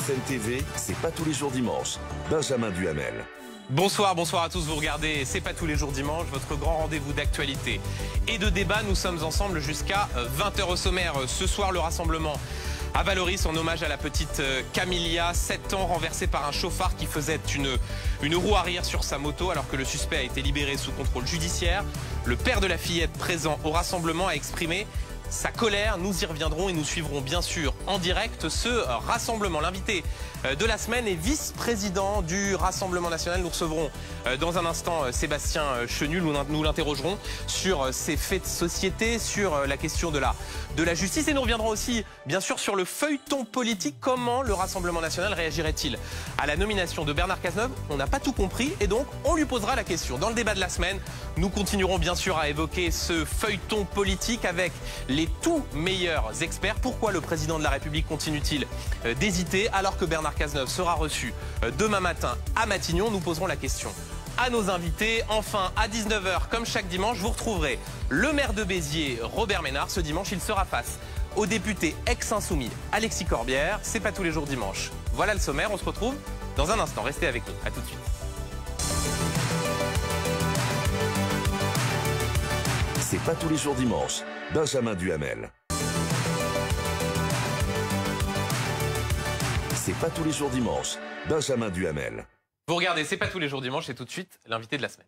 BFM TV, c'est pas tous les jours dimanche. Benjamin Duhamel. Bonsoir à tous, vous regardez C'est pas tous les jours dimanche, votre grand rendez-vous d'actualité et de débat. Nous sommes ensemble jusqu'à 20h au sommaire. Ce soir, le rassemblement à Vallauris en hommage à la petite Camilia, 7 ans, renversée par un chauffard qui faisait une roue arrière sur sa moto alors que le suspect a été libéré sous contrôle judiciaire. Le père de la fillette présent au rassemblement a exprimé sa colère. Nous y reviendrons et nous suivrons bien sûr en direct ce rassemblement. L'invité de la semaine est vice-président du Rassemblement national. Nous recevrons dans un instant Sébastien Chenu. Nous l'interrogerons sur ces faits de société, sur la question de la justice. Et nous reviendrons aussi bien sûr sur le feuilleton politique. Comment le Rassemblement national réagirait-il à la nomination de Bernard Cazeneuve? On n'a pas tout compris et donc on lui posera la question. Dans le débat de la semaine, nous continuerons bien sûr à évoquer ce feuilleton politique avec les tout meilleurs experts. Pourquoi le président de la République continue-t-il d'hésiter alors que Bernard Cazeneuve sera reçu demain matin à Matignon? Nous poserons la question à nos invités. Enfin, à 19h, comme chaque dimanche, vous retrouverez le maire de Béziers, Robert Ménard. Ce dimanche, il sera face au député ex-insoumis Alexis Corbière. C'est pas tous les jours dimanche. Voilà le sommaire, on se retrouve dans un instant. Restez avec nous, à tout de suite. C'est pas tous les jours dimanche. Benjamin Duhamel. C'est pas tous les jours dimanche. Benjamin Duhamel. Vous regardez, c'est pas tous les jours dimanche, et tout de suite, l'invité de la semaine.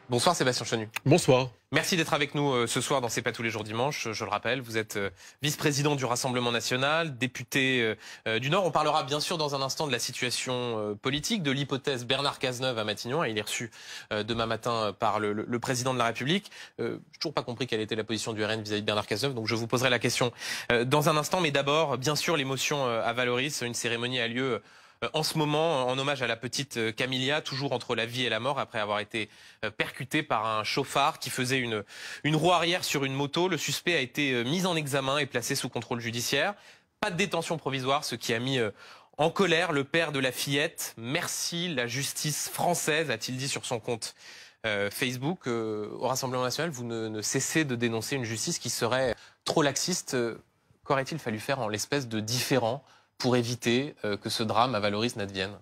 Bonsoir Sébastien Chenu. Bonsoir. Merci d'être avec nous ce soir dans C'est pas tous les jours dimanche. Je le rappelle, vous êtes vice-président du Rassemblement national, député du Nord. On parlera bien sûr dans un instant de la situation politique, de l'hypothèse Bernard Cazeneuve à Matignon. Il est reçu demain matin par le président de la République. J'ai toujours pas compris quelle était la position du RN vis-à-vis de Bernard Cazeneuve, donc je vous poserai la question dans un instant. Mais d'abord, bien sûr, l'émotion à Vallauris. Une cérémonie a lieu en ce moment, en hommage à la petite Camilia, toujours entre la vie et la mort, après avoir été percuté par un chauffard qui faisait une roue arrière sur une moto. Le suspect a été mis en examen et placé sous contrôle judiciaire. Pas de détention provisoire, ce qui a mis en colère le père de la fillette. Merci la justice française, a-t-il dit sur son compte Facebook. Au Rassemblement national, vous ne cessez de dénoncer une justice qui serait trop laxiste. Qu'aurait-il fallu faire en l'espèce de différent pour éviter que ce drame à Vallauris n'advienne?